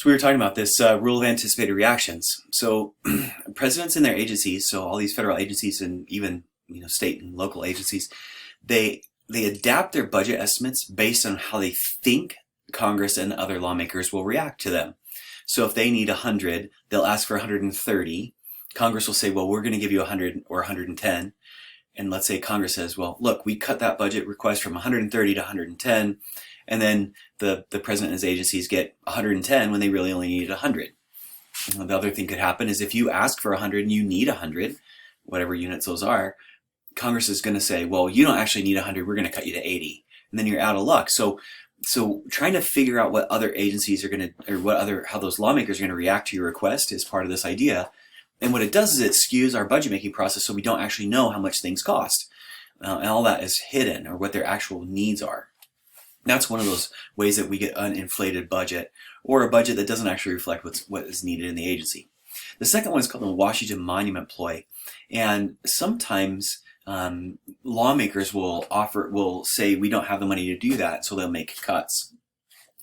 So we were talking about this rule of anticipated reactions. So presidents and their agencies, so all these federal agencies and even state and local agencies, they adapt their budget estimates based on how they think Congress and other lawmakers will react to them. So if they need 100, they'll ask for 130. Congress will say, well, we're going to give you 100 or 110. And let's say Congress says, well, look, we cut that budget request from 130 to 110. And then the president and his agencies get 110 when they really only need 100. The other thing could happen is if you ask for 100 and you need 100, whatever units those are, Congress is going to say, well, you don't actually need 100, we're going to cut you to 80. And then you're out of luck. So trying to figure out what other agencies are going to, or how those lawmakers are going to react to your request is part of this idea. And what it does is it skews our budget making process so we don't actually know how much things cost. And all that is hidden, or what their actual needs are. That's one of those ways that we get an inflated budget, or a budget that doesn't actually reflect what is needed in the agency. The second one is called the Washington Monument ploy. And sometimes lawmakers will say we don't have the money to do that, so they'll make cuts.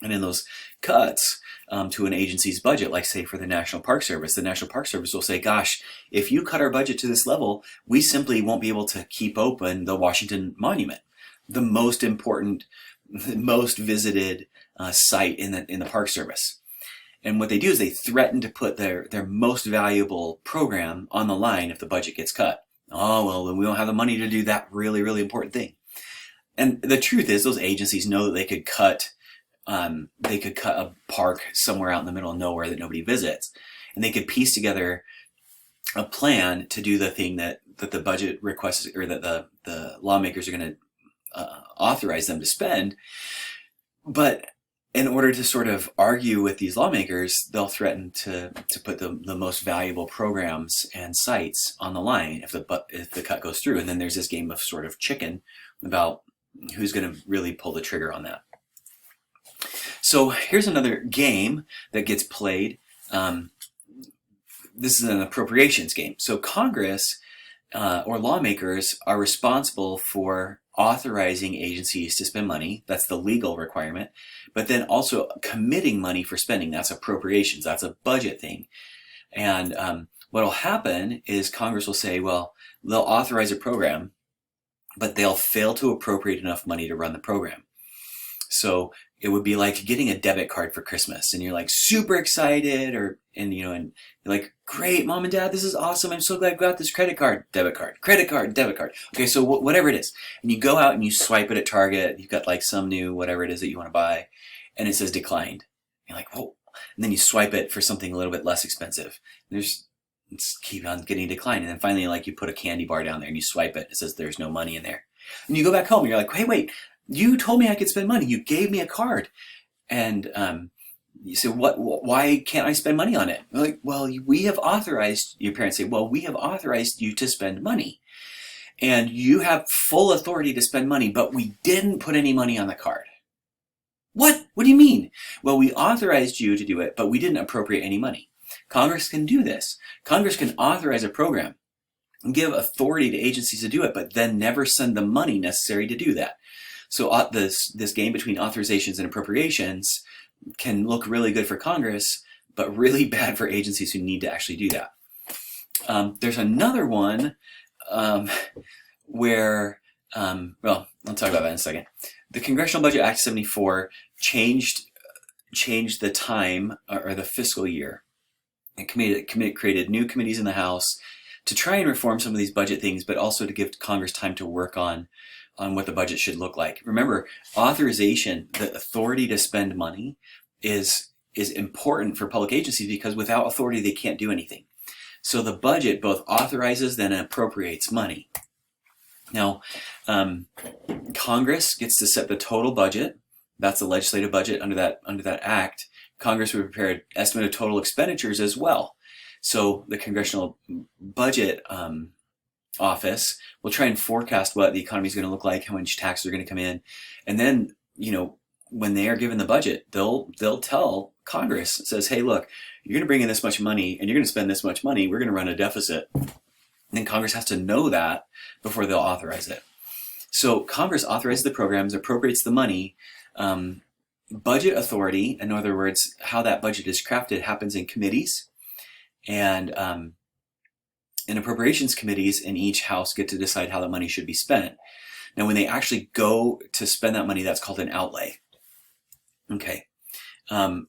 And in those cuts to an agency's budget, like say for the National Park Service, the National Park Service will say, gosh, if you cut our budget to this level, we simply won't be able to keep open the Washington Monument, the most important, most visited site in the Park Service. And what they do is they threaten to put their most valuable program on the line if the budget gets cut. Oh, well, then we don't have the money to do that really, really important thing. And the truth is those agencies know that they could cut a park somewhere out in the middle of nowhere that nobody visits. And they could piece together a plan to do the thing that the budget requests, or that the lawmakers are going to authorize them to spend. But in order to sort of argue with these lawmakers, they'll threaten to put the most valuable programs and sites on the line if the cut goes through. And then there's this game of sort of chicken about who's going to really pull the trigger on that. So here's another game that gets played. This is an appropriations game. So Congress or lawmakers are responsible for authorizing agencies to spend money. That's the legal requirement. But then also committing money for spending. That's appropriations. That's a budget thing. And what will happen is Congress will say, well, they'll authorize a program, but they'll fail to appropriate enough money to run the program. So it would be like getting a debit card for Christmas, and you're like super excited, and you're like, great, mom and dad, this is awesome. I'm so glad I got this credit card, debit card, credit card, debit card. Okay, so whatever it is, and you go out and you swipe it at Target. You've got like some new whatever it is that you want to buy, and it says declined. You're like, whoa, and then you swipe it for something a little bit less expensive. It's keep on getting declined, and then finally, like, you put a candy bar down there and you swipe it. It says there's no money in there, and you go back home and you're like, hey, wait. You told me I could spend money. You gave me a card. And you say, why can't I spend money on it? You're like, well, we have authorized, your parents say, well, we have authorized you to spend money. And you have full authority to spend money, but we didn't put any money on the card. What? What do you mean? Well, we authorized you to do it, but we didn't appropriate any money. Congress can do this. Congress can authorize a program and give authority to agencies to do it, but then never send the money necessary to do that. So this game between authorizations and appropriations can look really good for Congress, but really bad for agencies who need to actually do that. There's another one where, well, I'll talk about that in a second. The Congressional Budget Act 74 changed the time, or the fiscal year. It created new committees in the House to try and reform some of these budget things, but also to give Congress time to work on what the budget should look like. Remember, authorization, the authority to spend money, is important for public agencies, because without authority they can't do anything. So the budget both authorizes then appropriates money. Now, Congress gets to set the total budget. That's the legislative budget under that act. Congress would prepare an estimate of total expenditures as well. So the Congressional Budget Office will try and forecast what the economy is going to look like, how much taxes are going to come in, and then when they are given the budget, they'll tell Congress, it says, hey, look, you're going to bring in this much money and you're going to spend this much money. We're going to run a deficit. And then Congress has to know that before they'll authorize it. So Congress authorizes the programs, appropriates the money, budget authority, in other words, how that budget is crafted, happens in committees, and appropriations committees in each house get to decide how the money should be spent. Now, when they actually go to spend that money, that's called an outlay. Okay. I'll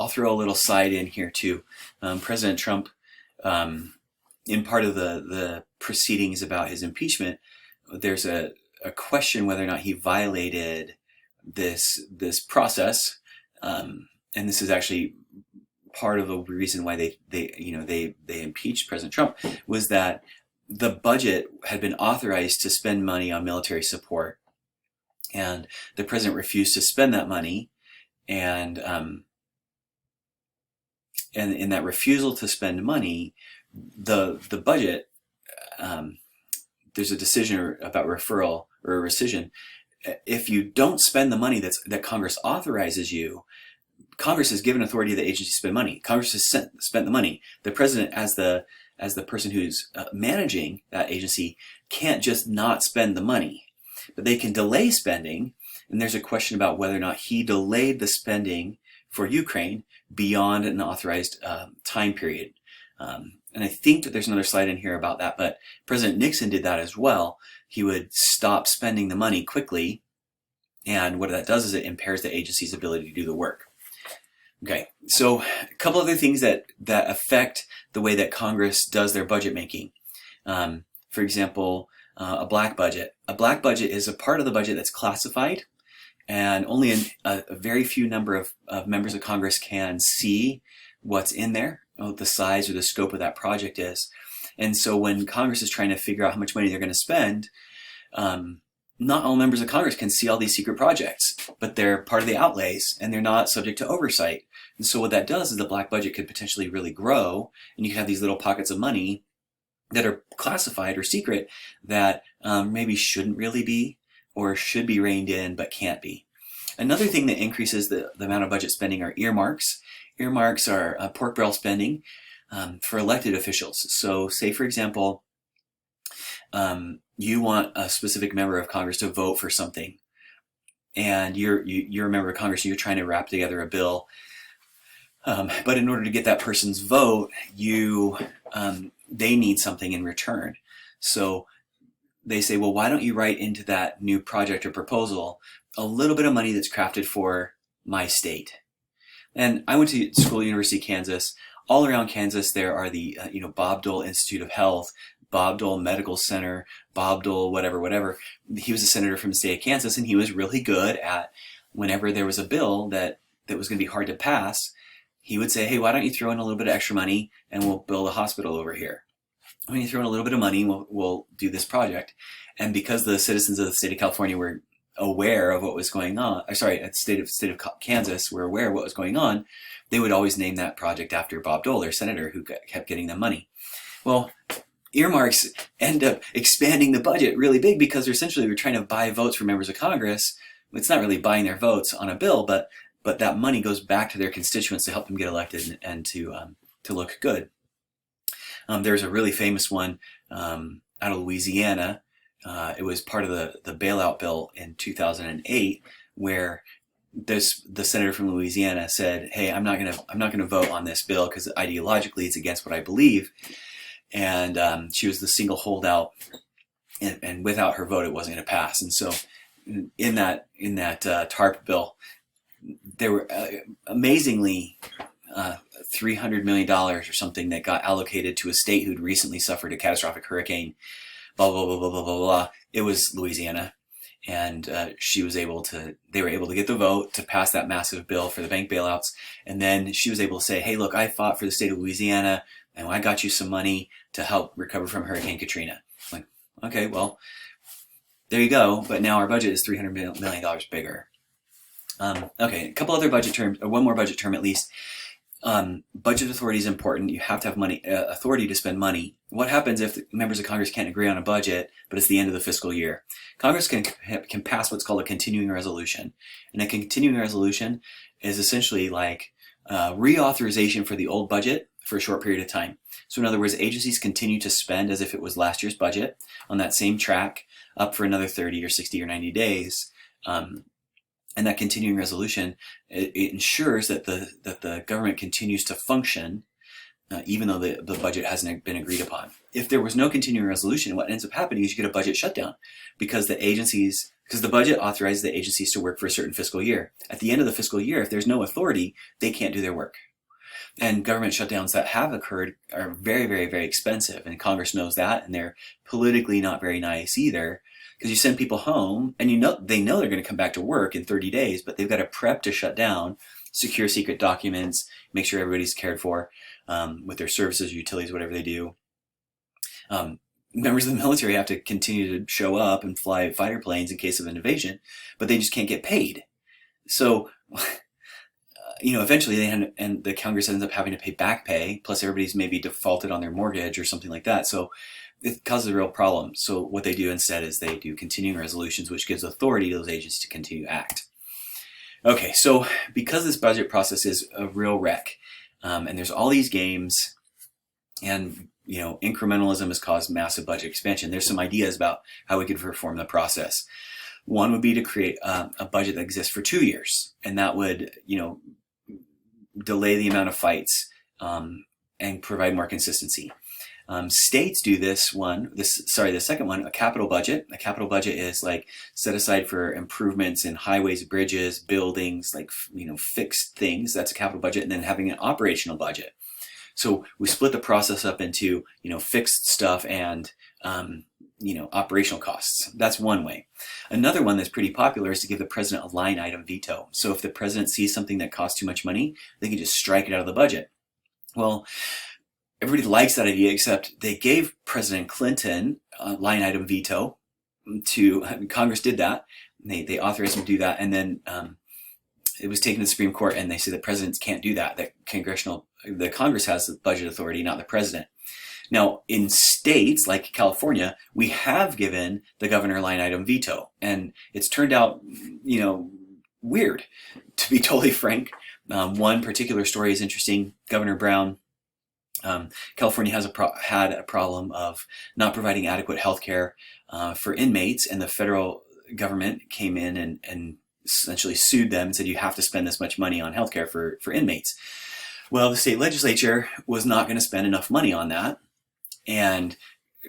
throw a little side in here too. President Trump, in part of the proceedings about his impeachment, there's a question whether or not he violated this process, and this is actually part of the reason why they impeached President Trump, was that the budget had been authorized to spend money on military support, and the president refused to spend that money, and in that refusal to spend money, the budget, there's a decision about referral or rescission. If you don't spend the money that Congress authorizes you, Congress has given authority to the agency to spend money. Congress has spent the money. The president, as the person who's managing that agency, can't just not spend the money, but they can delay spending. And there's a question about whether or not he delayed the spending for Ukraine beyond an authorized time period. And I think that there's another slide in here about that, but President Nixon did that as well. He would stop spending the money quickly, and what that does is it impairs the agency's ability to do the work. Okay, so a couple other things that affect the way that Congress does their budget making. For example, a black budget. A black budget is a part of the budget that's classified, and only a very few number of members of Congress can see what's in there, what the size or the scope of that project is. And so when Congress is trying to figure out how much money they're going to spend, not all members of Congress can see all these secret projects, but they're part of the outlays and they're not subject to oversight. And so what that does is the black budget could potentially really grow, and you can have these little pockets of money that are classified or secret that maybe shouldn't really be or should be reined in but can't be. Another thing that increases the amount of budget spending are earmarks. Earmarks are pork barrel spending for elected officials. So say, for example, you want a specific member of Congress to vote for something, and you're a member of Congress and you're trying to wrap together a bill. But in order to get that person's vote, they need something in return. So they say, well, why don't you write into that new project or proposal a little bit of money that's crafted for my state? And I went to school, University of Kansas. All around Kansas, there are the Bob Dole Institute of Health, Bob Dole Medical Center, Bob Dole whatever. He was a senator from the state of Kansas, and he was really good at, whenever there was a bill that was going to be hard to pass, he would say, hey, why don't you throw in a little bit of extra money and we'll build a hospital over here. When you throw in a little bit of money, we'll do this project. And because the citizens of the state of California were aware of what was going on, the state of Kansas were aware of what was going on, they would always name that project after Bob Dole, their senator, who kept getting them money. Well, earmarks end up expanding the budget really big because essentially we're trying to buy votes for members of Congress. It's not really buying their votes on a bill, but that money goes back to their constituents to help them get elected and to look good. There's a really famous one out of Louisiana. It was part of the bailout bill in 2008, where the senator from Louisiana said, "Hey, I'm not gonna vote on this bill because ideologically it's against what I believe." And she was the single holdout, and without her vote, it wasn't going to pass. And so, in that TARP bill, there were amazingly $300 million or something that got allocated to a state who'd recently suffered a catastrophic hurricane. Blah blah blah blah blah blah blah. It was Louisiana, and they were able to get the vote to pass that massive bill for the bank bailouts. And then she was able to say, "Hey, look, I fought for the state of Louisiana, and I got you some money to help recover from Hurricane Katrina." Like, okay, well, there you go. But now our budget is $300 million bigger. Okay, a couple other budget terms, or one more budget term at least. Budget authority is important. You have to have money, authority to spend money. What happens if the members of Congress can't agree on a budget, but it's the end of the fiscal year? Congress can pass what's called a continuing resolution. And a continuing resolution is essentially like reauthorization for the old budget for a short period of time. So in other words, agencies continue to spend as if it was last year's budget on that same track up for another 30 or 60 or 90 days. And that continuing resolution, it ensures that the government continues to function even though the budget hasn't been agreed upon. If there was no continuing resolution, what ends up happening is you get a budget shutdown because the budget authorizes the agencies to work for a certain fiscal year. At the end of the fiscal year, if there's no authority, they can't do their work. And government shutdowns that have occurred are very, very, very expensive, and Congress knows that, and they're politically not very nice either, because you send people home, and they know they're going to come back to work in 30 days, but they've got to prep to shut down, secure secret documents, make sure everybody's cared for with their services, utilities, whatever they do. Members of the military have to continue to show up and fly fighter planes in case of an invasion, but they just can't get paid. So eventually the Congress ends up having to pay back pay, plus everybody's maybe defaulted on their mortgage or something like that. So it causes a real problem. So what they do instead is they do continuing resolutions, which gives authority to those agencies to continue to act. Okay, so because this budget process is a real wreck, and there's all these games, and incrementalism has caused massive budget expansion, there's some ideas about how we could reform the process. One would be to create a budget that exists for 2 years, and that would, delay the amount of fights and provide more consistency. States do the second one, a capital budget. A capital budget is like set aside for improvements in highways, bridges, buildings, like, fixed things. That's a capital budget. And then having an operational budget. So we split the process up into, fixed stuff and, operational costs. That's one way. Another one that's pretty popular is to give the president a line item veto. So if the president sees something that costs too much money, they can just strike it out of the budget. Well, everybody likes that idea, except they gave President Clinton a line item veto Congress did that. They authorized him to do that. And then it was taken to the Supreme Court, and they said that presidents can't do that. The Congress has the budget authority, not the president. Now, in states like California, we have given the governor line item veto, and it's turned out, weird, to be totally frank. One particular story is interesting. Governor Brown, California has had a problem of not providing adequate health care for inmates, and the federal government came in and essentially sued them and said, you have to spend this much money on health care for inmates. Well, the state legislature was not going to spend enough money on that. And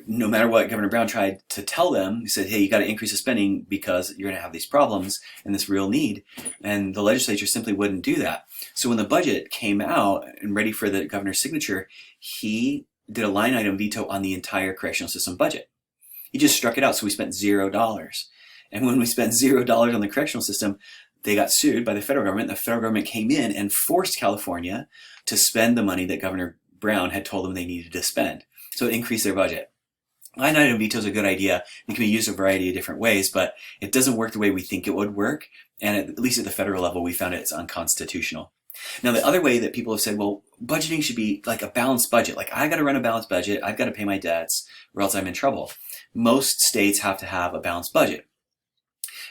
no matter what Governor Brown tried to tell them, he said, hey, you got to increase the spending because you're going to have these problems and this real need. And the legislature simply wouldn't do that. So when the budget came out and ready for the governor's signature, he did a line item veto on the entire correctional system budget. He just struck it out. So we spent $0. And when we spent $0 on the correctional system, they got sued by the federal government. The federal government came in and forced California to spend the money that Governor Brown had told them they needed to spend. So it increased their budget. Line item veto is a good idea. It can be used a variety of different ways, but it doesn't work the way we think it would work. And at least at the federal level, we found it's unconstitutional. Now, the other way that people have said, well, budgeting should be like a balanced budget. Like, I got to run a balanced budget. I've got to pay my debts or else I'm in trouble. Most states have to have a balanced budget.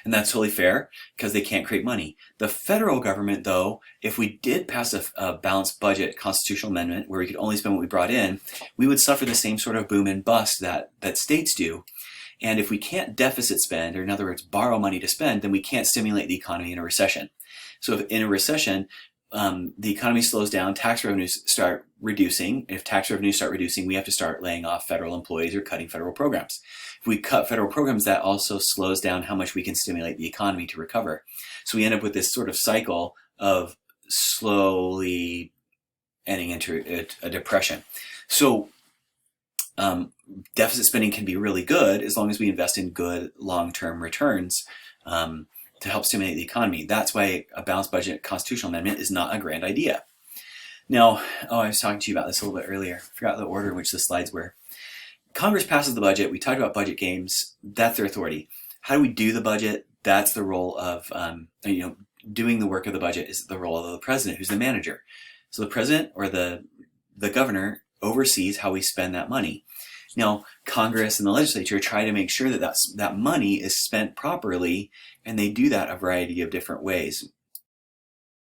And that's totally fair because they can't create money. The federal government, though, if we did pass a balanced budget constitutional amendment where we could only spend what we brought in, we would suffer the same sort of boom and bust that states do. And if we can't deficit spend, or in other words, borrow money to spend, then we can't stimulate the economy in a recession. So if in a recession, the economy slows down, tax revenues start reducing. If tax revenues start reducing, we have to start laying off federal employees or cutting federal programs. If we cut federal programs, that also slows down how much we can stimulate the economy to recover. So we end up with this sort of cycle of slowly ending into a depression. So deficit spending can be really good as long as we invest in good long-term returns to help stimulate the economy. That's why a balanced budget constitutional amendment is not a grand idea. Now, I was talking to you about this a little bit earlier. I forgot the order in which the slides were. Congress passes the budget. We talked about budget games. That's their authority. How do we do the budget? That's the role of, doing the work of the budget is the role of the president, who's the manager. So the president or the governor oversees how we spend that money. Now, Congress and the legislature try to make sure that that money is spent properly, and they do that a variety of different ways.